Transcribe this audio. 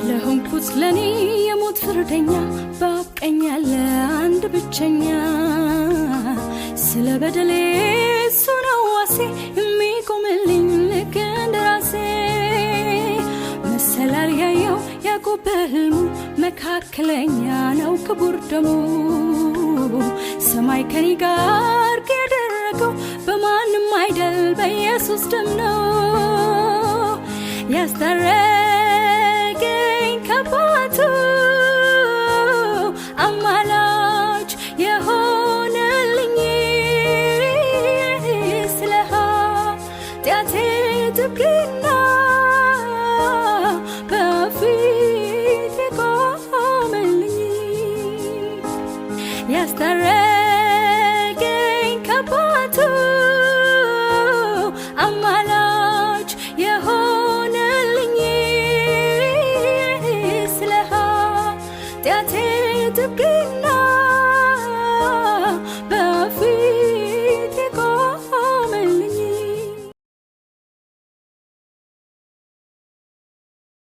ለሆንኩት ለኔ የሞት ፍርደኛ ባብቀኛለ አንድ ብቸኛ ስለ በደሌ ሱነው ዋሴ የሚቆምልኝ ልክ እንደራሴ መሰላል ያየው ያዕቆብ በሕልሙ መካከለኛ ነው ክቡር ደሙ ሰማይ ከኔ ጋር ያደረገው በማንም አይደል በኢየሱስ ደም ነው ያስታረቀኝ ከአባቱ አማላጅ የሆነልኝ ስለ ኃጢአቴ ጥብቅና በፊቴ ቆመልኝ ያስታረቀኝ ከአባቱ አማላጅ የሆነልኝ ስለ ኃጢአቴ ጥብቅና